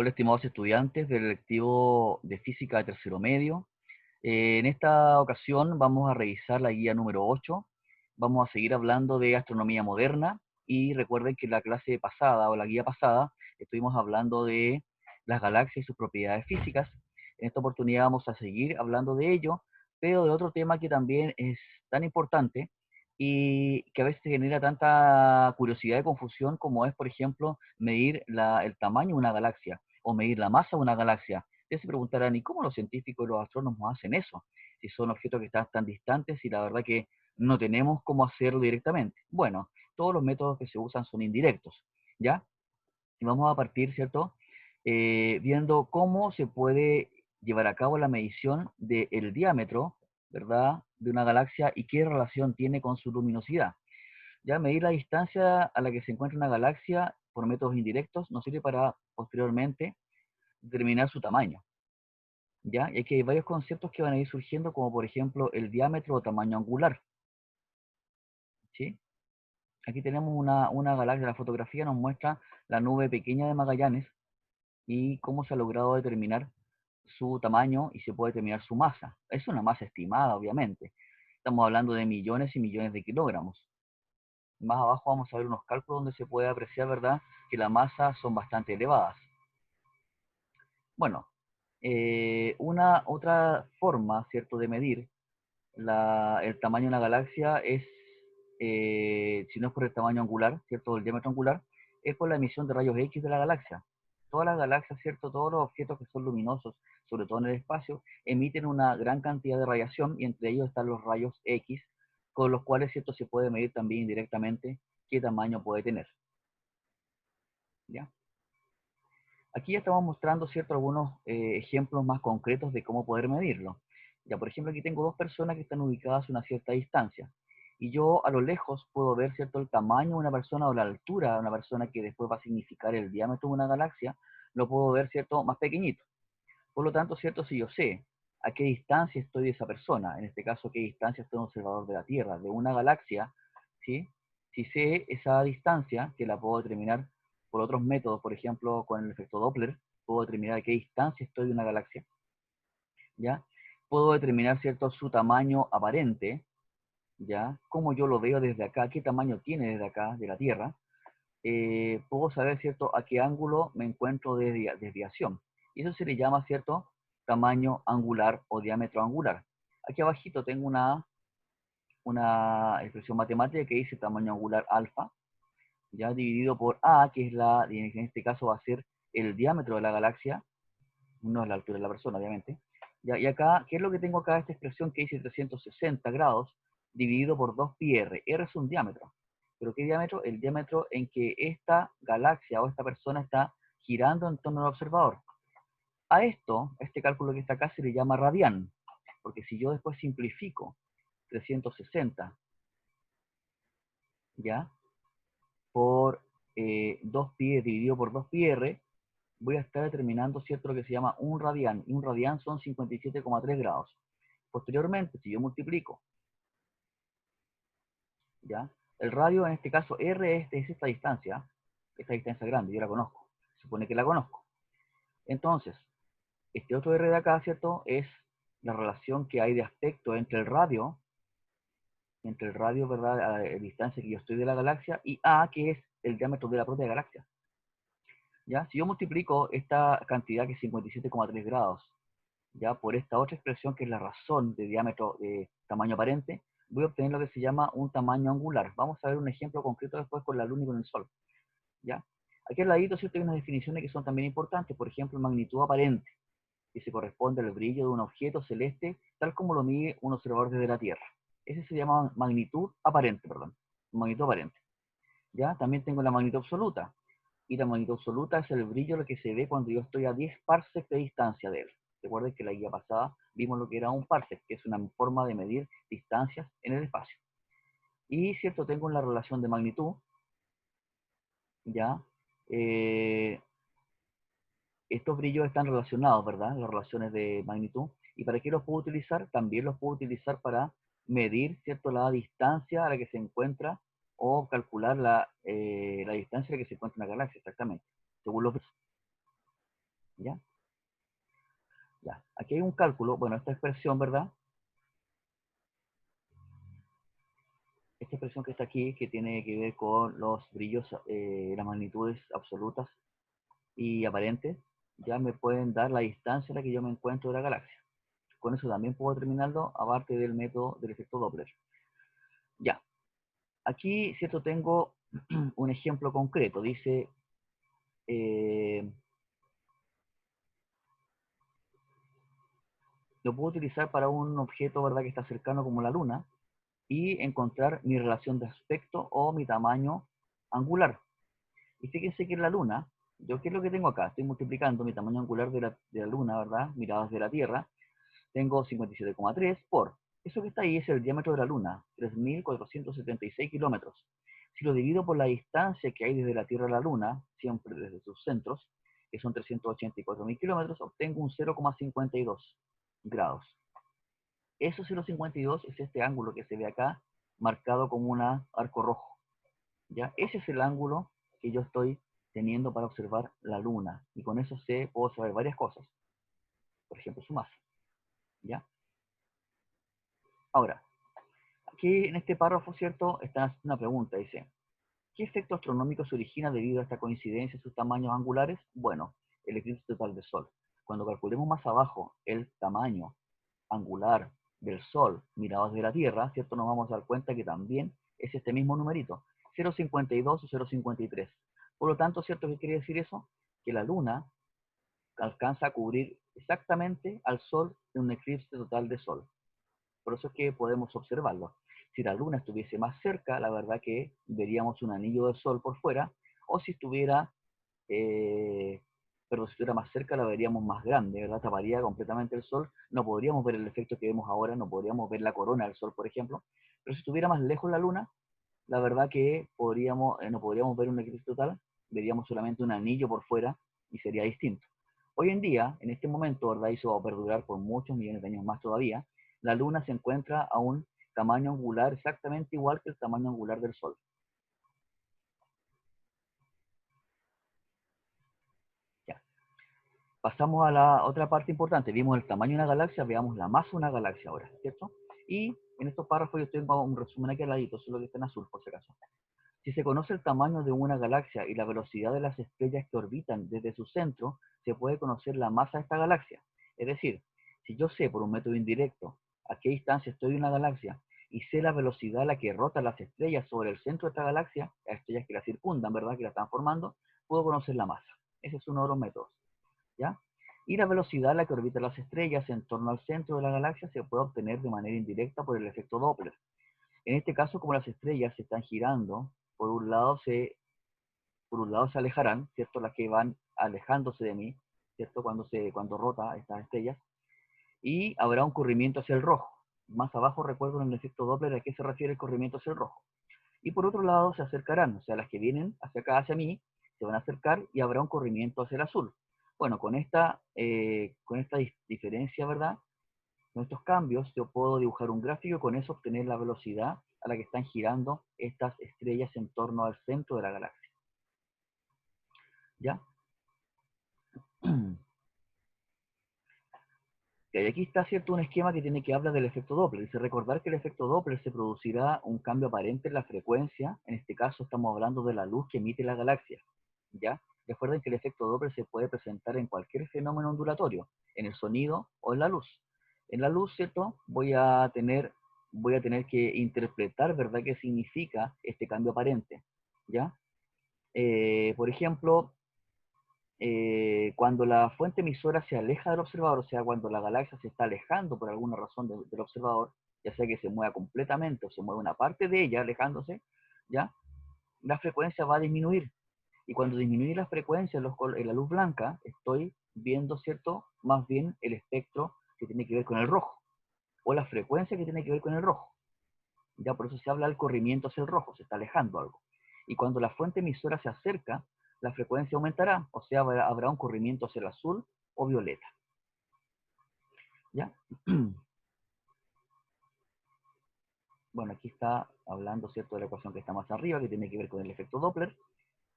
Hola, estimados estudiantes del lectivo de física de tercero medio. En esta ocasión vamos a revisar la guía número 8. Vamos a seguir hablando de astronomía moderna y recuerden que en la clase pasada o la guía pasada estuvimos hablando de las galaxias y sus propiedades físicas. En esta oportunidad vamos a seguir hablando de ello, pero de otro tema que también es tan importante y que a veces genera tanta curiosidad y confusión como es, por ejemplo, medir el tamaño de una galaxia o medir la masa de una galaxia. Ustedes se preguntarán, ¿y cómo los científicos y los astrónomos hacen eso? Si son objetos que están tan distantes y la verdad que no tenemos cómo hacerlo directamente. Bueno, todos los métodos que se usan son indirectos, ¿ya? Y vamos a partir, ¿cierto? Viendo cómo se puede llevar a cabo la medición del diámetro, ¿verdad?, de una galaxia y qué relación tiene con su luminosidad. Ya medir la distancia a la que se encuentra una galaxia por métodos indirectos nos sirve para posteriormente determinar su tamaño. ¿Ya? Y aquí hay varios conceptos que van a ir surgiendo, como por ejemplo el diámetro o tamaño angular. ¿Sí? Aquí tenemos una galaxia, la fotografía nos muestra la nube pequeña de Magallanes y cómo se ha logrado determinar su tamaño y se puede determinar su masa. Es una masa estimada, obviamente. Estamos hablando de millones y millones de kilogramos. Más abajo vamos a ver unos cálculos donde se puede apreciar, ¿verdad?, que la masa son bastante elevadas. Bueno, una otra forma, ¿cierto?, de medir el tamaño de una galaxia es, si no es por el tamaño angular, ¿cierto?, el diámetro angular, es por la emisión de rayos X de la galaxia. Todas las galaxias, ¿cierto?, todos los objetos que son luminosos, sobre todo en el espacio, emiten una gran cantidad de radiación y entre ellos están los rayos X, con los cuales, ¿cierto?, se puede medir también indirectamente qué tamaño puede tener. ¿Ya? Aquí ya estamos mostrando, ¿cierto?, algunos ejemplos más concretos de cómo poder medirlo. Ya, por ejemplo, aquí tengo dos personas que están ubicadas a una cierta distancia. Y yo a lo lejos puedo ver, ¿cierto?, el tamaño de una persona o la altura de una persona que después va a significar el diámetro de una galaxia, lo puedo ver, ¿cierto?, más pequeñito. Por lo tanto, ¿cierto?, si yo sé a qué distancia estoy de esa persona, en este caso, a qué distancia estoy de un observador de la Tierra, de una galaxia, ¿sí? Si sé esa distancia, que la puedo determinar por otros métodos, por ejemplo, con el efecto Doppler, puedo determinar a qué distancia estoy de una galaxia, ¿ya? Puedo determinar, ¿cierto?, su tamaño aparente, ¿ya? Cómo yo lo veo desde acá, qué tamaño tiene desde acá, de la Tierra. Puedo saber, ¿cierto?, a qué ángulo me encuentro de desviación. Y eso se le llama, ¿cierto?, tamaño angular o diámetro angular. Aquí abajito tengo una expresión matemática que dice tamaño angular alfa, ya dividido por A, que es en este caso va a ser el diámetro de la galaxia, no es la altura de la persona, obviamente. Ya, y acá, ¿qué es lo que tengo acá? Esta expresión que dice 360 grados dividido por 2πr. R es un diámetro. ¿Pero qué diámetro? El diámetro en que esta galaxia o esta persona está girando en torno al observador. A este cálculo que está acá se le llama radián, porque si yo después simplifico 360, ¿ya?, por 2π dividido por 2πr, voy a estar determinando, ¿cierto?, lo que se llama un radián, y un radián son 57,3 grados. Posteriormente, si yo multiplico, ¿ya?, el radio, en este caso r es esta distancia grande, yo la conozco, se supone que la conozco. Entonces, este otro r de acá, ¿cierto?, es la relación que hay de aspecto entre el radio, ¿verdad?, a la distancia que yo estoy de la galaxia, y a, que es el diámetro de la propia galaxia. ¿Ya? Si yo multiplico esta cantidad, que es 57,3 grados, ya, por esta otra expresión que es la razón de diámetro de tamaño aparente, voy a obtener lo que se llama un tamaño angular. Vamos a ver un ejemplo concreto después con la Luna y con el Sol. ¿Ya? Aquí al ladito, ¿cierto?, hay unas definiciones que son también importantes. Por ejemplo, magnitud aparente, que se corresponde al brillo de un objeto celeste, tal como lo mide un observador desde la Tierra. Ese se llama magnitud aparente, perdón. Magnitud aparente. ¿Ya? También tengo la magnitud absoluta. Y la magnitud absoluta es el brillo lo que se ve cuando yo estoy a 10 parsecs de distancia de él. Recuerden que la guía pasada vimos lo que era un parsec, que es una forma de medir distancias en el espacio. Y, ¿cierto?, tengo la relación de magnitud, ¿ya? Estos brillos están relacionados, ¿verdad?, las relaciones de magnitud. ¿Y para qué los puedo utilizar? También los puedo utilizar para medir, ¿cierto?, la distancia a la que se encuentra, o calcular la distancia a la que se encuentra una galaxia, exactamente, según los aquí hay un cálculo, bueno, esta expresión, ¿verdad? Esta expresión que está aquí, que tiene que ver con los brillos, las magnitudes absolutas y aparentes, ya me pueden dar la distancia en la que yo me encuentro de la galaxia. Con eso también puedo determinarlo, aparte del método del efecto Doppler. Ya, aquí, ¿cierto? Tengo un ejemplo concreto. Dice, eh, lo puedo utilizar para un objeto, ¿verdad?, que está cercano como la Luna, y encontrar mi relación de aspecto o mi tamaño angular. Y fíjense que en la Luna, yo qué es lo que tengo acá, estoy multiplicando mi tamaño angular de la Luna, ¿verdad? Miradas de la Tierra, tengo 57,3 por, eso que está ahí es el diámetro de la Luna, 3.476 kilómetros. Si lo divido por la distancia que hay desde la Tierra a la Luna, siempre desde sus centros, que son 384.000 kilómetros, obtengo un 0,52 grados. Eso 0,52 es este ángulo que se ve acá, marcado como un arco rojo. ¿Ya? Ese es el ángulo que yo estoy teniendo para observar la Luna. Y con eso puedo saber varias cosas. Por ejemplo, su masa. ¿Ya? Ahora, aquí en este párrafo, ¿cierto? Está una pregunta. Dice, ¿qué efecto astronómico se origina debido a esta coincidencia en sus tamaños angulares? Bueno, el eclipse total del Sol. Cuando calculemos más abajo el tamaño angular del Sol mirado desde la Tierra, ¿cierto? Nos vamos a dar cuenta que también es este mismo numerito, 0,52 o 0,53. Por lo tanto, ¿cierto? ¿Qué quiere decir eso? Que la Luna alcanza a cubrir exactamente al Sol en un eclipse total de Sol. Por eso es que podemos observarlo. Si la Luna estuviese más cerca, la verdad que veríamos un anillo de Sol por fuera, o si estuviera eh, pero si estuviera más cerca la veríamos más grande, ¿verdad? Taparía completamente el Sol, no podríamos ver el efecto que vemos ahora, no podríamos ver la corona del Sol, por ejemplo, pero si estuviera más lejos la Luna, la verdad que no podríamos ver un eclipse total, veríamos solamente un anillo por fuera y sería distinto. Hoy en día, en este momento, ¿verdad? Y eso va a perdurar por muchos millones de años más todavía, la Luna se encuentra a un tamaño angular exactamente igual que el tamaño angular del Sol. Ya. Pasamos a la otra parte importante. Vimos el tamaño de una galaxia, veamos la masa de una galaxia ahora, ¿cierto? Y en estos párrafos yo tengo un resumen aquí al ladito, solo que está en azul, por si acaso. Si se conoce el tamaño de una galaxia y la velocidad de las estrellas que orbitan desde su centro, se puede conocer la masa de esta galaxia. Es decir, si yo sé por un método indirecto a qué distancia estoy de una galaxia y sé la velocidad a la que rotan las estrellas sobre el centro de esta galaxia, las estrellas que la circundan, ¿verdad? Que la están formando, puedo conocer la masa. Ese es uno de los métodos. ¿Ya? Y la velocidad a la que orbitan las estrellas en torno al centro de la galaxia se puede obtener de manera indirecta por el efecto Doppler. En este caso, como las estrellas se están girando, por un lado se alejarán, ¿cierto? Las que van alejándose de mí, ¿cierto? Cuando rota estas estrellas, y habrá un corrimiento hacia el rojo. Más abajo recuerdo en el efecto Doppler a qué se refiere el corrimiento hacia el rojo. Y por otro lado se acercarán, o sea, las que vienen hacia acá, hacia mí, se van a acercar y habrá un corrimiento hacia el azul. Bueno, con esta diferencia, ¿verdad? Con estos cambios yo puedo dibujar un gráfico y con eso obtener la velocidad a la que están girando estas estrellas en torno al centro de la galaxia. ¿Ya? Y aquí está, ¿cierto?, un esquema que tiene que hablar del efecto Doppler. Dice, recordar que el efecto Doppler se producirá un cambio aparente en la frecuencia. En este caso estamos hablando de la luz que emite la galaxia. ¿Ya? Recuerden que el efecto Doppler se puede presentar en cualquier fenómeno ondulatorio, en el sonido o en la luz. En la luz, ¿cierto? Voy a tener que interpretar, ¿verdad?, qué significa este cambio aparente. ¿Ya? Por ejemplo, cuando la fuente emisora se aleja del observador, o sea, cuando la galaxia se está alejando por alguna razón del observador, ya sea que se mueva completamente o se mueva una parte de ella alejándose, ¿ya? La frecuencia va a disminuir. Y cuando disminuye la frecuencia en la luz blanca, estoy viendo, ¿cierto?, más bien el espectro que tiene que ver con el rojo, o la frecuencia que tiene que ver con el rojo. Ya por eso se habla del corrimiento hacia el rojo, se está alejando algo. Y cuando la fuente emisora se acerca, la frecuencia aumentará, o sea, habrá un corrimiento hacia el azul o violeta. ¿Ya? Bueno, aquí está hablando, ¿cierto?, de la ecuación que está más arriba, que tiene que ver con el efecto Doppler.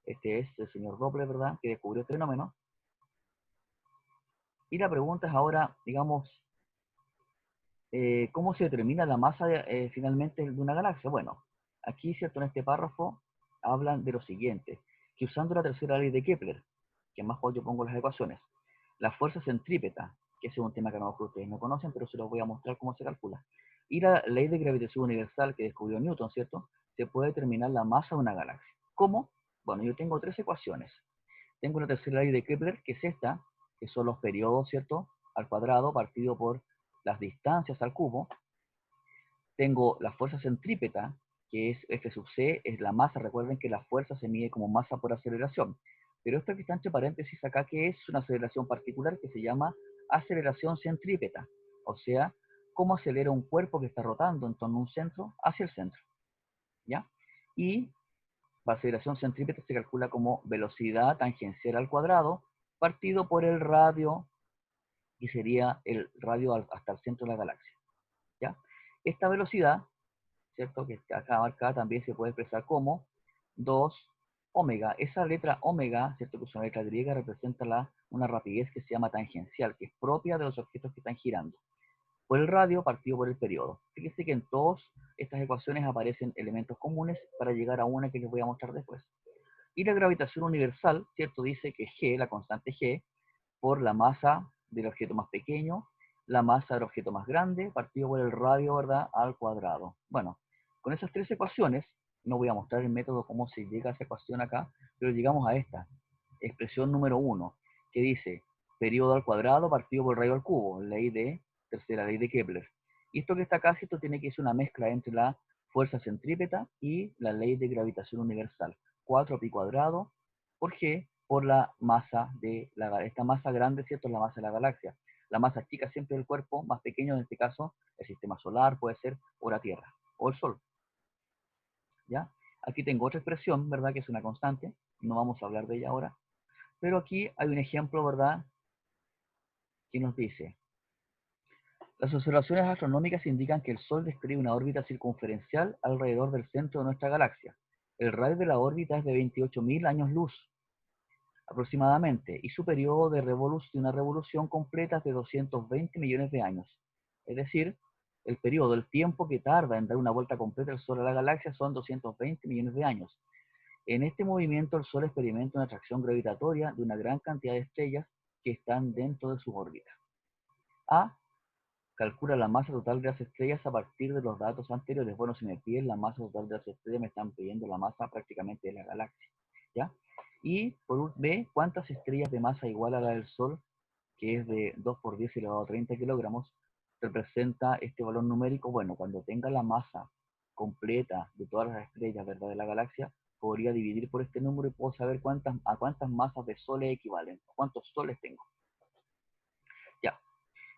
Este es el señor Doppler, ¿verdad?, que descubrió este fenómeno. Y la pregunta es ahora, digamos, ¿cómo se determina la masa finalmente de una galaxia? Bueno, aquí, ¿cierto? En este párrafo hablan de lo siguiente, que usando la tercera ley de Kepler, que más yo pongo las ecuaciones, la fuerza centrípeta, que ese es un tema que a lo mejor ustedes no conocen, pero se los voy a mostrar cómo se calcula, y la ley de gravitación universal que descubrió Newton, ¿cierto? Se puede determinar la masa de una galaxia. ¿Cómo? Bueno, yo tengo tres ecuaciones. Tengo una tercera ley de Kepler, que es esta, que son los periodos, ¿cierto? Al cuadrado partido por las distancias al cubo. Tengo la fuerza centrípeta, que es F sub c, es la masa. Recuerden que la fuerza se mide como masa por aceleración. Pero esto que está entre paréntesis acá, que es una aceleración particular que se llama aceleración centrípeta. O sea, cómo acelera un cuerpo que está rotando en torno a un centro hacia el centro. ¿Ya? Y la aceleración centrípeta se calcula como velocidad tangencial al cuadrado partido por el radio, y sería el radio hasta el centro de la galaxia. ¿Ya? Esta velocidad, ¿cierto? Que está acá marcada, también se puede expresar como 2 omega. Esa letra omega, ¿cierto? Que es una letra griega, representa una rapidez que se llama tangencial, que es propia de los objetos que están girando. Por el radio partido por el periodo. Fíjense que en todas estas ecuaciones aparecen elementos comunes para llegar a una que les voy a mostrar después. Y la gravitación universal, ¿cierto? Dice que G, la constante G, por la masa del objeto más pequeño, la masa del objeto más grande, partido por el radio, ¿verdad?, al cuadrado. Bueno, con esas tres ecuaciones, no voy a mostrar el método cómo se llega a esa ecuación acá, pero llegamos a esta, expresión número 1, que dice periodo al cuadrado partido por el radio al cubo, tercera ley de Kepler. Y esto que está acá, esto tiene que ser una mezcla entre la fuerza centrípeta y la ley de gravitación universal. 4pi cuadrado por G por la masa de esta masa grande, ¿cierto? Es la masa de la galaxia. La masa chica siempre del cuerpo, más pequeño en este caso, el sistema solar, puede ser, o la Tierra, o el Sol. ¿Ya? Aquí tengo otra expresión, ¿verdad? Que es una constante, no vamos a hablar de ella ahora, pero aquí hay un ejemplo, ¿verdad? Que nos dice, las observaciones astronómicas indican que el Sol describe una órbita circunferencial alrededor del centro de nuestra galaxia. El radio de la órbita es de 28.000 años luz, aproximadamente, y su periodo de una revolución completa es de 220 millones de años. Es decir, el periodo, el tiempo que tarda en dar una vuelta completa el Sol a la galaxia son 220 millones de años. En este movimiento el Sol experimenta una atracción gravitatoria de una gran cantidad de estrellas que están dentro de su órbita. A. Calcula la masa total de las estrellas a partir de los datos anteriores. Bueno, si me piden la masa total de las estrellas, me están pidiendo la masa prácticamente de la galaxia. ¿Ya? Y por B, ¿cuántas estrellas de masa igual a la del Sol, que es de 2 por 10 elevado a 30 kilogramos, representa este valor numérico? Bueno, cuando tenga la masa completa de todas las estrellas, ¿verdad?, de la galaxia, podría dividir por este número y puedo saber a cuántas masas de soles equivalen, cuántos soles tengo. Ya.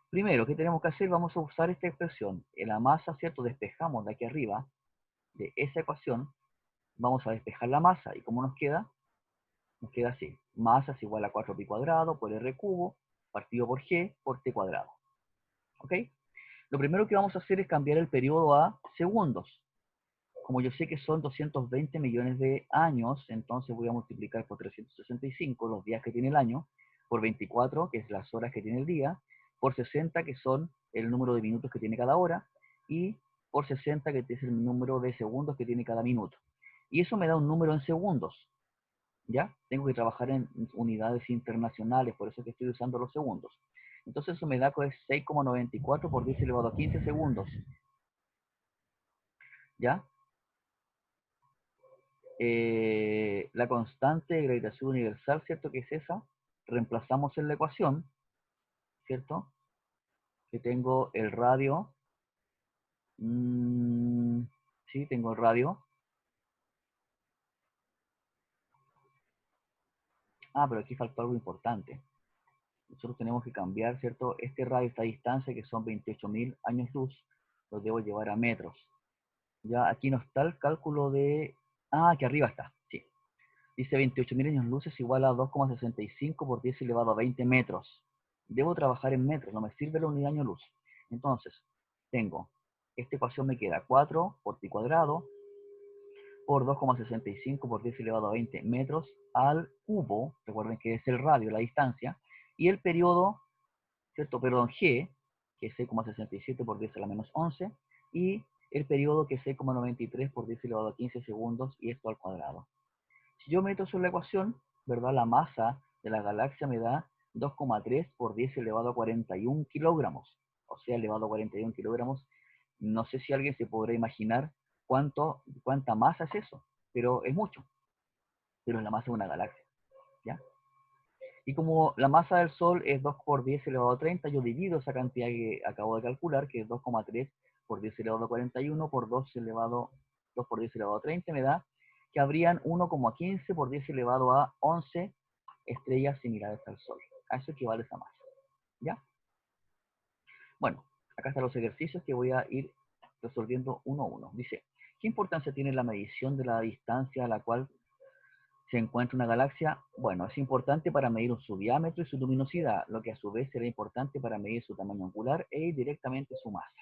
Primero, ¿qué tenemos que hacer? Vamos a usar esta expresión. En la masa, ¿cierto? Despejamos de aquí arriba, de esa ecuación, vamos a despejar la masa. ¿Y cómo nos queda? Nos queda así. Masa es igual a 4pi cuadrado por r cubo, partido por g, por t cuadrado. ¿Ok? Lo primero que vamos a hacer es cambiar el periodo a segundos. Como yo sé que son 220 millones de años, entonces voy a multiplicar por 365 los días que tiene el año, por 24, que es las horas que tiene el día, por 60, que son el número de minutos que tiene cada hora, y por 60, que es el número de segundos que tiene cada minuto. Y eso me da un número en segundos. ¿Ya? Tengo que trabajar en unidades internacionales, por eso es que estoy usando los segundos. Entonces eso me da que es 6,94 por 10 elevado a 15 segundos. ¿Ya? La constante de gravitación universal, ¿cierto? Que es esa. Reemplazamos en la ecuación, ¿cierto? Que tengo el radio. Sí, tengo el radio. Ah, pero aquí faltó algo importante. Nosotros tenemos que cambiar, ¿cierto? Este radio, esta distancia, que son 28.000 años luz, lo debo llevar a metros. Ya aquí no está el cálculo de... Ah, aquí arriba está, sí. Dice 28.000 años luz es igual a 2,65 por 10 elevado a 20 metros. Debo trabajar en metros, no me sirve la unidad año luz. Entonces, tengo, esta ecuación me queda 4 por pi cuadrado por 2,65 por 10 elevado a 20 metros al cubo, recuerden que es el radio, la distancia, y el periodo ¿cierto? Perdón, G, que es 6,67 por 10 a la menos 11, y el periodo, que es 6,93 por 10 elevado a 15 segundos, y esto al cuadrado. Si yo meto eso en la ecuación, ¿verdad? La masa de la galaxia me da 2,3 por 10 elevado a 41 kilogramos. O sea, elevado a 41 kilogramos. No sé si alguien se podrá imaginar cuánta masa es eso, pero es mucho. Pero es la masa de una galaxia, ¿ya? Y como la masa del Sol es 2 por 10 elevado a 30, yo divido esa cantidad que acabo de calcular, que es 2,3 por 10 elevado a 41 por 2 por 10 elevado a 30, me da que habrían 1,15 por 10 elevado a 11 estrellas similares al Sol. A eso equivale esa masa. ¿Ya? Bueno, acá están los ejercicios que voy a ir resolviendo uno a uno. Dice, ¿qué importancia tiene la medición de la distancia a la cual se encuentra una galaxia? Bueno, es importante para medir su diámetro y su luminosidad, lo que a su vez será importante para medir su tamaño angular e directamente su masa.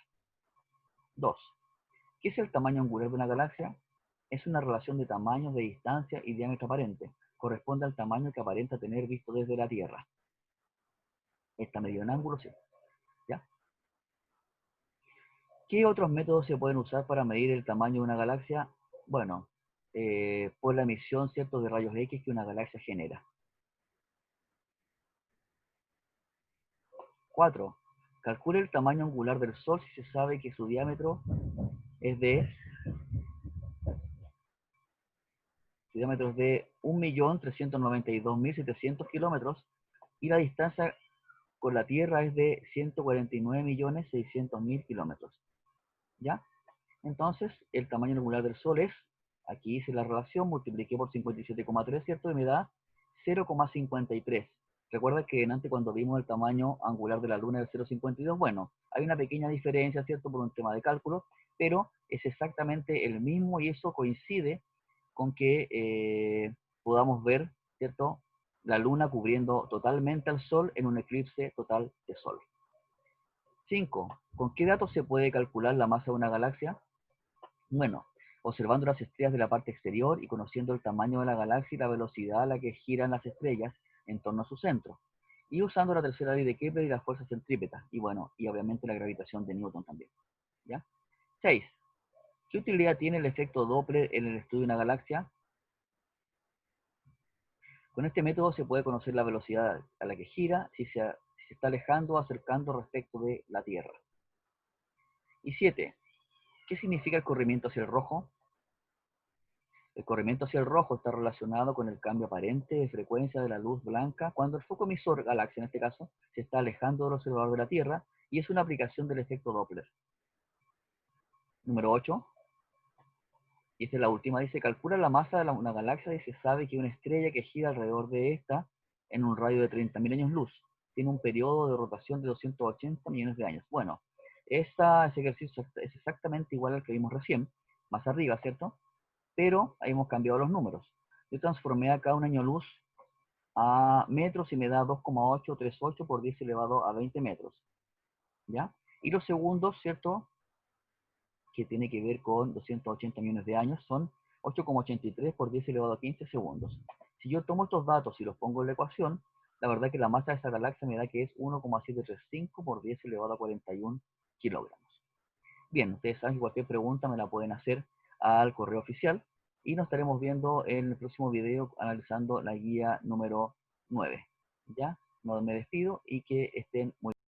2. ¿Qué es el tamaño angular de una galaxia? Es una relación de tamaños de distancia y diámetro aparente. Corresponde al tamaño que aparenta tener visto desde la Tierra. Está medido en ángulo, sí. ¿Ya? ¿Qué otros métodos se pueden usar para medir el tamaño de una galaxia? Bueno, por la emisión, ¿cierto?, de rayos X que una galaxia genera. 4. Calcule el tamaño angular del Sol si se sabe que su diámetro es de, 1.392.700 kilómetros y la distancia con la Tierra es de 149.600.000 kilómetros. ¿Ya? Entonces, el tamaño angular del Sol es, aquí hice la relación, multipliqué por 57,3, ¿cierto? Y me da 0,53. Recuerda que antes cuando vimos el tamaño angular de la Luna del 0,52, bueno, hay una pequeña diferencia, ¿cierto? Por un tema de cálculo, pero es exactamente el mismo y eso coincide con que podamos ver, ¿cierto?, la Luna cubriendo totalmente al Sol en un eclipse total de Sol. 5. ¿Con qué datos se puede calcular la masa de una galaxia? Bueno, observando las estrellas de la parte exterior y conociendo el tamaño de la galaxia y la velocidad a la que giran las estrellas en torno a su centro. Y usando la tercera ley de Kepler y las fuerzas centrípetas. Y bueno, y obviamente la gravitación de Newton también. ¿Ya? 6. ¿Qué utilidad tiene el efecto Doppler en el estudio de una galaxia? Con este método se puede conocer la velocidad a la que gira, si se está alejando o acercando respecto de la Tierra. Y 7. ¿Qué significa el corrimiento hacia el rojo? El corrimiento hacia el rojo está relacionado con el cambio aparente de frecuencia de la luz blanca cuando el foco emisor, galaxia en este caso, se está alejando del observador de la Tierra, y es una aplicación del efecto Doppler. Número 8. Y esta es la última. Dice, calcula la masa de una galaxia y se sabe que una estrella que gira alrededor de esta en un radio de 30.000 años luz tiene un periodo de rotación de 280 millones de años. Bueno, ese ejercicio es exactamente igual al que vimos recién, más arriba, ¿cierto? Pero ahí hemos cambiado los números. Yo transformé acá un año luz a metros y me da 2,838 por 10 elevado a 20 metros. ¿Ya? Y los segundos, ¿cierto?, que tiene que ver con 280 millones de años, son 8,83 por 10 elevado a 15 segundos. Si yo tomo estos datos y los pongo en la ecuación, la verdad que la masa de esta galaxia me da que es 1,735 por 10 elevado a 41 kilogramos. Bien, ustedes saben que cualquier pregunta me la pueden hacer al correo oficial y nos estaremos viendo en el próximo video analizando la guía número 9. ¿Ya? No me despido y que estén muy